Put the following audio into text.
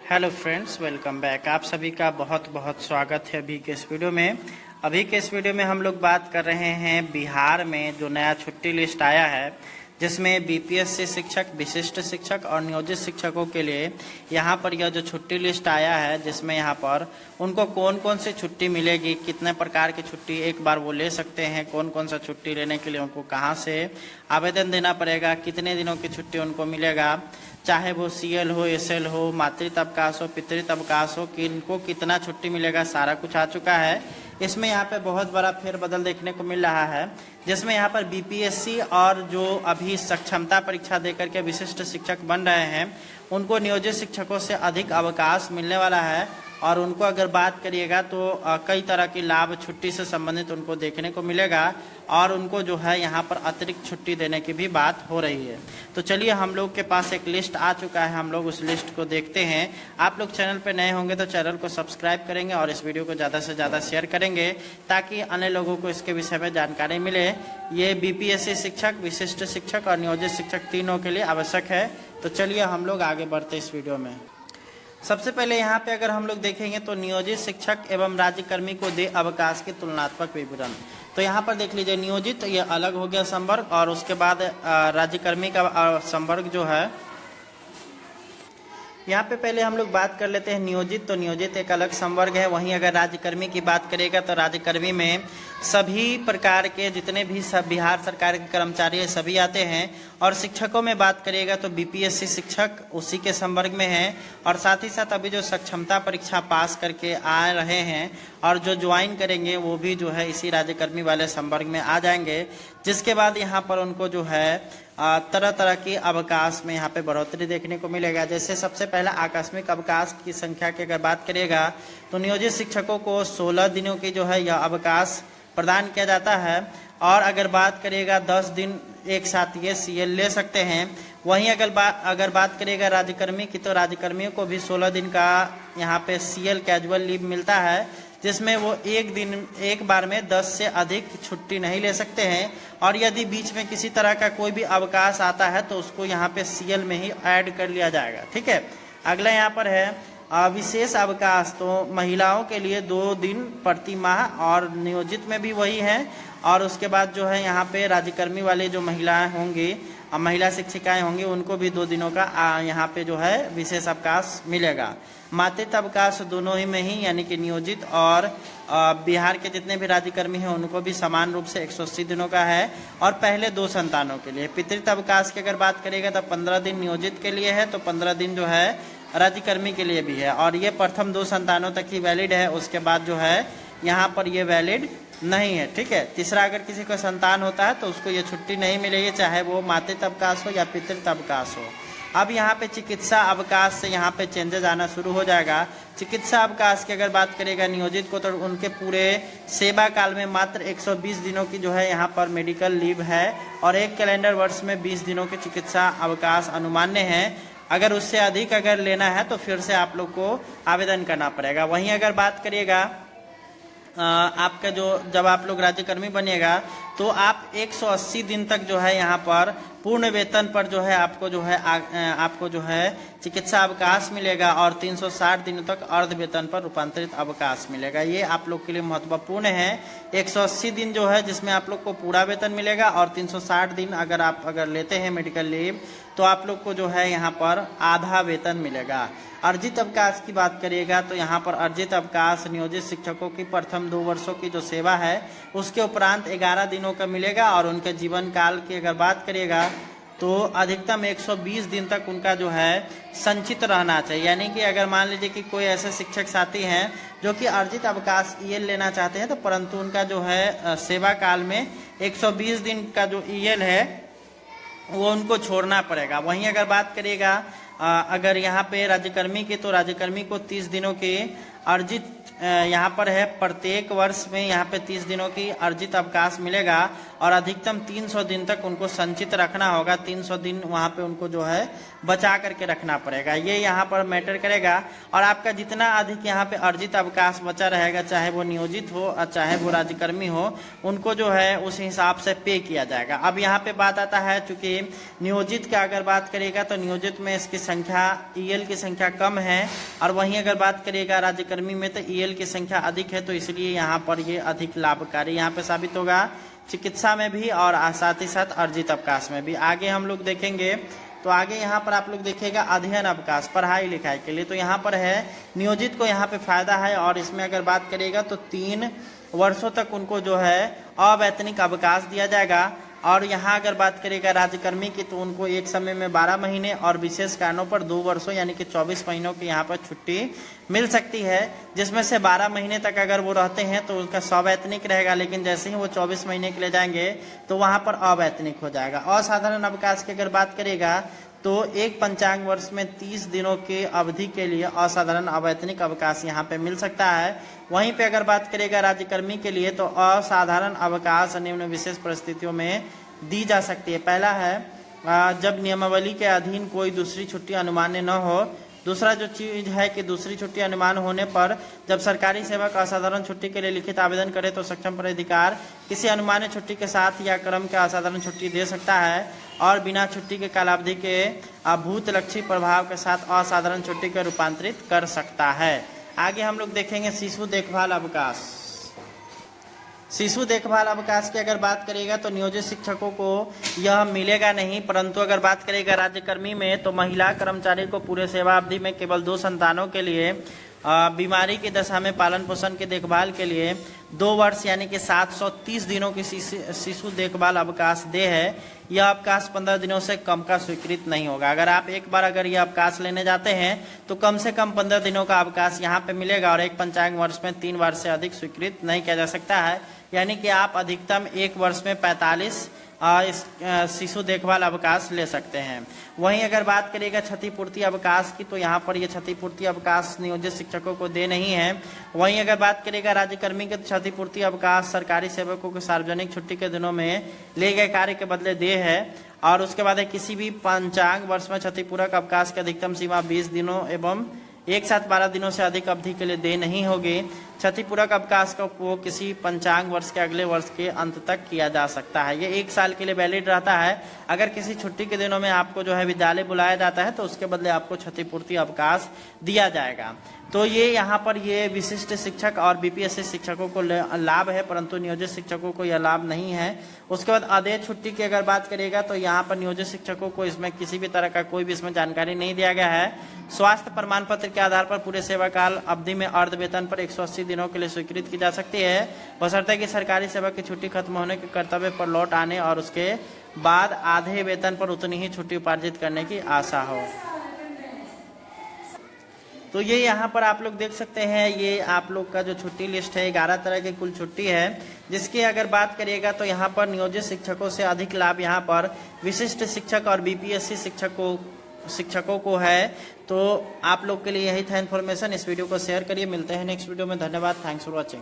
Hello friends, welcome back. आप सभी का बहुत बहुत स्वागत है अभी के इस वीडियो में। अभी के इस वीडियो में हम लोग बात कर रहे हैं बिहार में जो नया छुट्टी लिस्ट आया है, जिसमें बीपीएससी शिक्षक, विशिष्ट शिक्षक और नियोजित शिक्षकों के लिए यहाँ पर यह जो छुट्टी लिस्ट आया है, जिसमें यहाँ पर उनको कौन कौन सी छुट्टी मिलेगी, कितने प्रकार की छुट्टी एक बार वो ले सकते हैं, कौन कौन सा छुट्टी लेने के लिए उनको कहाँ से आवेदन देना पड़ेगा, कितने दिनों की छुट्टी उनको मिलेगा, चाहे वो सीएल हो, एसएल हो, मातृत्व अवकाश हो, पितृत्व अवकाश हो, कि इनको कितना छुट्टी मिलेगा, सारा कुछ आ चुका है। इसमें यहाँ पे बहुत बड़ा फेरबदल देखने को मिल रहा है, जिसमें यहाँ पर बीपीएससी और जो अभी सक्षमता परीक्षा देकर के विशिष्ट शिक्षक बन रहे हैं, उनको नियोजित शिक्षकों से अधिक अवकाश मिलने वाला है। और उनको अगर बात करिएगा तो कई तरह की लाभ छुट्टी से संबंधित उनको देखने को मिलेगा, और उनको जो है यहाँ पर अतिरिक्त छुट्टी देने की भी बात हो रही है। तो चलिए, हम लोग के पास एक लिस्ट आ चुका है, हम लोग उस लिस्ट को देखते हैं। आप लोग चैनल पर नए होंगे तो चैनल को सब्सक्राइब करेंगे और इस वीडियो को ज़्यादा से ज़्यादा शेयर करेंगे, ताकि अन्य लोगों को इसके विषय में जानकारी मिले। ये बीपीएससी शिक्षक, विशिष्ट शिक्षक और नियोजित शिक्षक तीनों के लिए आवश्यक है। तो चलिए हम लोग आगे बढ़ते इस वीडियो में। सबसे पहले यहाँ पे अगर हम लोग देखेंगे तो नियोजित शिक्षक एवं राज्यकर्मी को दे अवकाश के तुलनात्मक विवरण। तो यहाँ पर देख लीजिए, नियोजित ये अलग हो गया संवर्ग, और उसके बाद राज्यकर्मी का संवर्ग जो है, यहाँ पे पहले हम लोग बात कर लेते हैं नियोजित। तो नियोजित एक अलग संवर्ग है। वहीं अगर राज्यकर्मी की बात करेगा तो राज्यकर्मी में सभी प्रकार के जितने भी सब बिहार सरकार के कर्मचारी है सभी आते हैं। और शिक्षकों में बात करिएगा तो बीपीएससी शिक्षक उसी के संवर्ग में है, और साथ ही साथ अभी जो सक्षमता परीक्षा पास करके आ रहे हैं और जो ज्वाइन करेंगे वो भी जो है इसी राज्यकर्मी वाले संवर्ग में आ जाएंगे। जिसके बाद यहाँ पर उनको जो है तरह तरह की अवकाश में यहाँ पे बढ़ोतरी देखने को मिलेगा। जैसे सबसे पहला आकस्मिक अवकाश की संख्या की अगर बात करिएगा तो नियोजित शिक्षकों को 16 दिनों की जो है यह अवकाश प्रदान किया जाता है। और अगर बात करिएगा 10 दिन एक साथ ये सीएल ले सकते हैं। वहीं अगर बात करिएगा राज्यकर्मी की, तो राज्यकर्मियों को भी 16 दिन का यहाँ पे सीएल कैजुअल लीव मिलता है, जिसमें वो एक बार में 10 से अधिक छुट्टी नहीं ले सकते हैं। और यदि बीच में किसी तरह का कोई भी अवकाश आता है तो उसको यहाँ पे सीएल में ही ऐड कर लिया जाएगा। ठीक है। अगला यहाँ पर है विशेष अवकाश। तो महिलाओं के लिए 2 दिन प्रति माह, और नियोजित में भी वही है। और उसके बाद जो है यहाँ पे राज्यकर्मी वाले जो महिलाएं होंगी, महिला शिक्षिकाएं होंगी, उनको भी 2 दिनों का यहाँ पे जो है विशेष अवकाश मिलेगा। मातृत्व अवकाश दोनों ही में ही, यानी कि नियोजित और बिहार के जितने भी राज्यकर्मी हैं उनको भी समान रूप से 180 दिनों का है, और पहले 2 संतानों के लिए। पितृत्व अवकाश की अगर बात करेगा तो 15 दिन नियोजित के लिए है, तो 15 दिन जो है राज्यकर्मी के लिए भी है, और ये प्रथम 2 संतानों तक ही वैलिड है। उसके बाद जो है यहाँ पर ये वैलिड नहीं है। ठीक है। तीसरा, अगर किसी को संतान होता है तो उसको ये छुट्टी नहीं मिलेगी, चाहे वो मातृत्व अवकाश हो या पितृत्व अवकाश हो। अब यहाँ पे चिकित्सा अवकाश से यहाँ पे चेंजेस आना शुरू हो जाएगा। चिकित्सा अवकाश की अगर बात करेगा नियोजित को, तो उनके पूरे सेवा काल में मात्र 120 दिनों की जो है यहाँ पर मेडिकल लीव है, और एक कैलेंडर वर्ष में 20 दिनों की चिकित्सा अवकाश अनुमान्य है। अगर उससे अधिक अगर लेना है तो फिर से आप लोग को आवेदन करना पड़ेगा। वहीं अगर बात करिएगा आपका जब आप लोग राज्यकर्मी बनिएगा तो आप 180 दिन तक जो है यहाँ पर पूर्ण वेतन पर जो है आपको जो है चिकित्सा अवकाश मिलेगा, और 360 दिनों तक अर्ध वेतन पर रूपांतरित अवकाश मिलेगा। ये आप लोग के लिए महत्वपूर्ण है। 180 दिन जो है जिसमें आप लोग को पूरा वेतन मिलेगा, और 360 दिन अगर लेते हैं मेडिकल लीव तो आप लोग को जो है यहाँ पर आधा वेतन मिलेगा। अर्जित अवकाश की बात करिएगा तो यहाँ पर अर्जित अवकाश नियोजित शिक्षकों की प्रथम 2 वर्षों की जो सेवा है उसके उपरांत 11 दिनों का मिलेगा, और उनके जीवन काल की अगर बात करिएगा तो अधिकतम 120 दिन तक उनका जो है संचित रहना चाहिए। यानी कि अगर मान लीजिए कि कोई ऐसे शिक्षक साथी हैं जो कि अर्जित अवकाश ईएल लेना चाहते हैं, तो परंतु उनका जो है सेवा काल में 120 दिन का जो ईएल है वो उनको छोड़ना पड़ेगा। वहीं अगर बात करिएगा अगर यहाँ पे राज्यकर्मी की, तो राज्यकर्मी को 30 दिनों के अर्जित यहाँ पर है प्रत्येक वर्ष में यहाँ पे 30 दिनों की अर्जित अवकाश मिलेगा और अधिकतम 300 दिन तक उनको संचित रखना होगा। 300 दिन वहाँ पे उनको जो है बचा करके रखना पड़ेगा, ये यहाँ पर मैटर करेगा। और आपका जितना अधिक यहाँ पे अर्जित अवकाश बचा रहेगा, चाहे वो नियोजित हो और चाहे वो राज्यकर्मी हो, उनको जो है उस हिसाब से पे किया जाएगा। अब यहाँ पे बात आता है, चूंकि नियोजित का अगर बात करेगा तो नियोजित में इसकी संख्या ईएल की संख्या कम है, और वहीं अगर बात करिएगा राज्यकर्मी में तो ईएल की संख्या अधिक है, तो इसलिए यहाँ पर ये अधिक लाभकारी यहाँ पे साबित होगा, चिकित्सा में भी और साथ ही साथ अर्जित अवकाश में भी। आगे हम लोग देखेंगे तो आगे यहाँ पर आप लोग देखिएगा अध्ययन अवकाश, पढ़ाई लिखाई के लिए। तो यहाँ पर है नियोजित को यहाँ पे फायदा है, और इसमें अगर बात करिएगा तो 3 वर्षों तक उनको जो है अवैतनिक अवकाश दिया जाएगा। और यहाँ अगर बात करेगा राज्यकर्मी की तो उनको एक समय में 12 महीने और विशेष कारणों पर 2 वर्षों यानी कि 24 महीनों की यहाँ पर छुट्टी मिल सकती है, जिसमें से 12 महीने तक अगर वो रहते हैं तो उनका सवैतनिक रहेगा, लेकिन जैसे ही वो 24 महीने के लिए जाएंगे तो वहाँ पर अवैतनिक हो जाएगा। असाधारण अवकाश की अगर बात करेगा तो एक पंचांग वर्ष में 30 दिनों के अवधि के लिए असाधारण अवैतनिक अवकाश यहाँ पे मिल सकता है। वहीं पे अगर बात करेगा राज्यकर्मी के लिए तो असाधारण अवकाश निम्न विशेष परिस्थितियों में दी जा सकती है। पहला है जब नियमावली के अधीन कोई दूसरी छुट्टी अनुमान्य न हो। दूसरा जो चीज है कि दूसरी छुट्टी अनुमान होने पर जब सरकारी सेवक असाधारण छुट्टी के लिए लिखित आवेदन करे तो सक्षम प्राधिकार किसी अनुमान्य छुट्टी के साथ या क्रम के असाधारण छुट्टी दे सकता है, और बिना छुट्टी के कालावधि के भूतलक्षी प्रभाव के साथ असाधारण छुट्टी को रूपांतरित कर सकता है। आगे हम लोग देखेंगे शिशु देखभाल अवकाश। शिशु देखभाल अवकाश की अगर बात करेगा तो नियोजित शिक्षकों को यह मिलेगा नहीं, परंतु अगर बात करेगा राज्यकर्मी में तो महिला कर्मचारी को पूरे सेवा अवधि में केवल 2 संतानों के लिए बीमारी की दशा में पालन पोषण की देखभाल के लिए 2 वर्ष यानी कि 730 दिनों की शिशु देखभाल अवकाश दे है। यह अवकाश 15 दिनों से कम का स्वीकृत नहीं होगा। अगर आप एक बार अगर यह अवकाश लेने जाते हैं तो कम से कम 15 दिनों का अवकाश यहाँ पे मिलेगा, और एक पंचांग वर्ष में 3 वर्ष से अधिक स्वीकृत नहीं किया जा सकता है, यानी कि आप अधिकतम एक वर्ष में 45 शिशु देखभाल अवकाश ले सकते हैं। वहीं अगर बात करिएगा क्षतिपूर्ति अवकाश की तो यहाँ पर ये क्षतिपूर्ति अवकाश नियोजित शिक्षकों को दे नहीं है। वहीं अगर बात करिएगा राज्यकर्मी के क्षतिपूर्ति अवकाश सरकारी सेवकों को सार्वजनिक छुट्टी के दिनों में ले गए कार्य के बदले दे है। और उसके बाद किसी भी पंचांग वर्ष में क्षतिपूरक अवकाश की अधिकतम सीमा 20 दिनों एवं एक साथ 12 दिनों से अधिक अवधि के लिए दे नहीं होगी। क्षतिपूरक अवकाश का उपयोग किसी पंचांग वर्ष के अगले वर्ष के अंत तक किया जा सकता है। ये 1 साल के लिए वैलिड रहता है। अगर किसी छुट्टी के दिनों में आपको जो है विद्यालय बुलाया जाता है तो उसके बदले आपको क्षतिपूर्ति अवकाश दिया जाएगा। तो ये यहाँ पर ये विशिष्ट शिक्षक और बीपीएससी शिक्षकों को लाभ है, परंतु नियोजित शिक्षकों को यह लाभ नहीं है। उसके बाद अदेय छुट्टी की अगर बात करेगा तो यहाँ पर नियोजित शिक्षकों को इसमें किसी भी तरह का कोई भी इसमें जानकारी नहीं दिया गया है। स्वास्थ्य प्रमाण पत्र के आधार पर पूरे सेवा काल अवधि में अर्ध वेतन पर 180 दिनों के लिए स्वीकृत की जा सकती है, बशर्ते कि सरकारी सेवा की छुट्टी खत्म होने के कर्तव्य पर लौट आने और उसके बाद आधे वेतन पर उतनी ही छुट्टी उपार्जित करने की आशा हो। तो ये यहाँ पर आप लोग देख सकते हैं, ये आप लोग का जो छुट्टी लिस्ट है 11 तरह की कुल छुट्टी है, जिसकी अगर बात करिएगा तो यहाँ पर नियोजित शिक्षकों से अधिक लाभ यहाँ पर विशिष्ट शिक्षक और बीपीएससी शिक्षकों को है। तो आप लोग के लिए यही था इन्फॉर्मेशन। इस वीडियो को शेयर करिए। मिलते हैं नेक्स्ट वीडियो में। धन्यवाद। Thanks for watching.